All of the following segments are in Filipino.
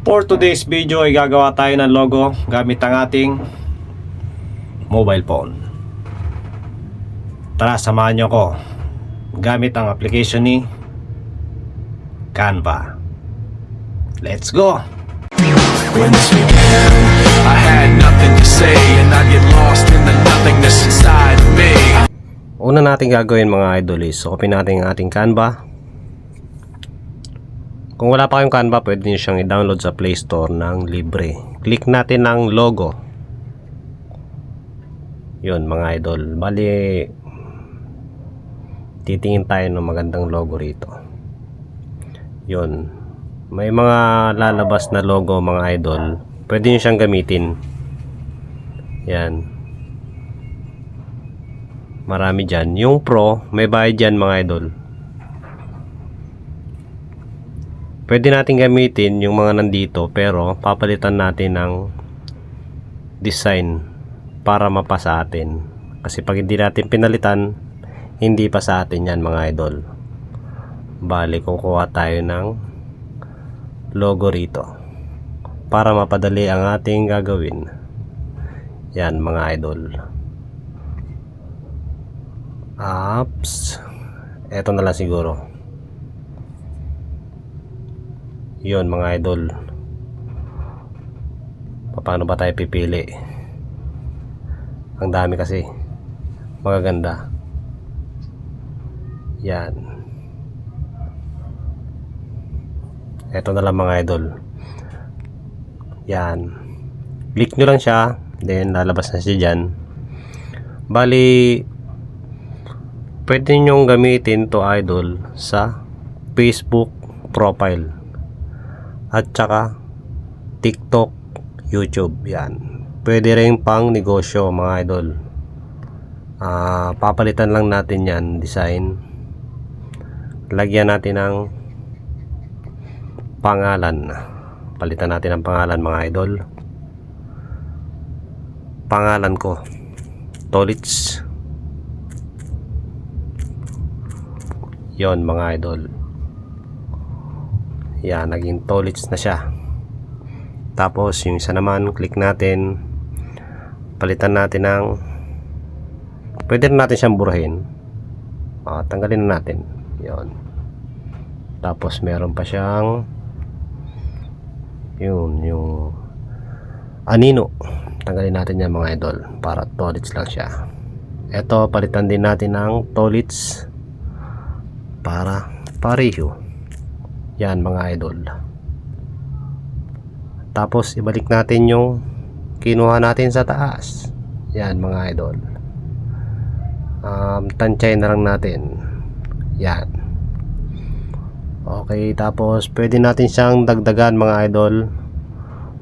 For today's video ay gagawa tayo ng logo gamit ang ating mobile phone. Tara, samahan nyo ko gamit ang application ni Canva. Let's go! When this began, I had nothing to say, and I get lost in the nothingness inside of me. Una natin gagawin mga idol is open natin ang ating Canva. Kung wala pa kayong Canva, pwede nyo siyang i-download sa Play Store ng libre. Click natin ang logo. Yun mga idol, bali titingin tayo ng magandang logo rito. Yun, may mga lalabas na logo mga idol, pwede nyo siyang gamitin. Yan, marami dyan. Yung Pro, may bayad dyan mga idol. Pwede natin gamitin yung mga nandito, pero papalitan natin ng design para mapasa atin. Kasi pag hindi natin pinalitan, hindi pa sa atin yan mga idol. Bali, kukuha tayo ng logo rito para mapadali ang ating gagawin. Yan mga idol. Apps. Eto na lang siguro. Yun mga idol. Paano ba tayo pipili? Ang dami kasi. Magaganda. Yan. Eto na lang mga idol. Yan. Click nyo lang siya. Then lalabas na siya dyan. Bali, pwede nyong gamitin to idol sa Facebook profile at saka TikTok, YouTube. Yan, pwede rin pang negosyo mga idol. Papalitan lang natin yan design, lagyan natin ng pangalan, palitan natin ang pangalan mga idol. Pangalan ko Tolits. Yon mga idol. Yan, naging Tolits na siya. Tapos yung isa naman, click natin, palitan natin ng, pwede rin natin siyang burahin. Tanggalin na natin. Yon. Tapos meron pa siyang yung anino. Tanggalin natin yan mga idol para Tolits lang siya. Ito, palitan din natin ng Tolits para pareho. Yan mga idol. Tapos ibalik natin yung kinuha natin sa taas. Yan mga idol. Tansyahin na lang natin. Yan. Okay, tapos pwede natin siyang dagdagan mga idol.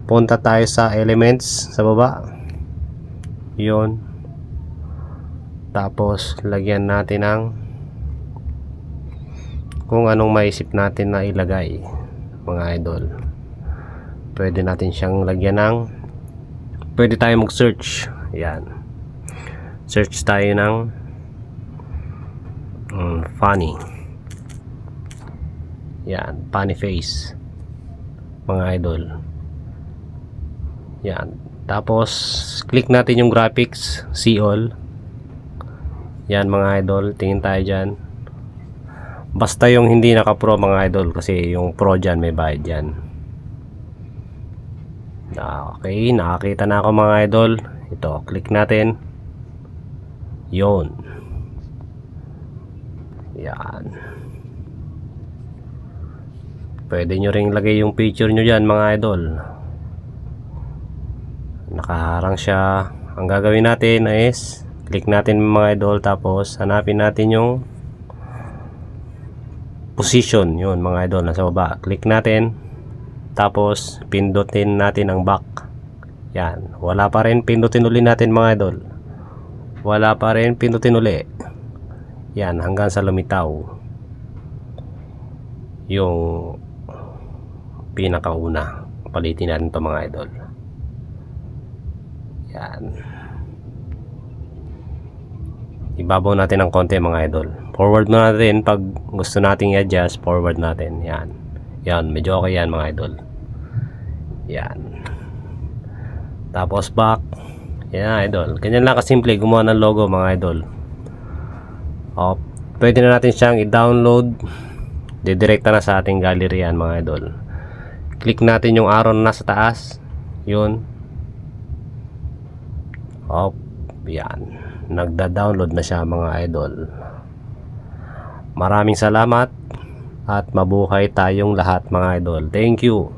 Punta tayo sa elements sa baba. Yun. Tapos lagyan natin ng kung anong maisip natin na ilagay mga idol. Pwede natin siyang lagyan ng, pwede tayo mag search. Yan, search tayo ng funny. Yan, funny face mga idol. Yan, tapos click natin yung graphics, see all. Yan mga idol, tingin tayo dyan. Basta yung hindi naka-pro mga idol, kasi yung pro dyan may bayad dyan. Okay, nakakita na ako mga idol. Ito, click natin. Yon. Yan. Pwede nyo ring lagay yung picture nyo dyan mga idol. Nakaharang siya. Ang gagawin natin is click natin mga idol, tapos hanapin natin yung position. Yun mga idol, nasa baba. Click natin, tapos pindutin natin ang back. Yan, wala pa rin, pindutin uli natin mga idol. Wala pa rin, pindutin uli. Yan, hanggang sa lumitaw yung pinakauna. Palitin natin to mga idol. Yan, ibabaw natin ng konti mga idol. Forward na natin pag gusto nating i-adjust, forward natin. Yan. Yan, medyo okay yan mga idol. Yan. Tapos back. Yan idol. Ganyan lang kasimple gumawa ng logo mga idol. O, pwede na natin siyang i-download. Didirekta na sa ating gallery yan mga idol. Click natin yung arrow na nasa taas. Yun. O, yan. Nagda-download na siya mga idol. Maraming salamat at mabuhay tayong lahat mga idol. Thank you.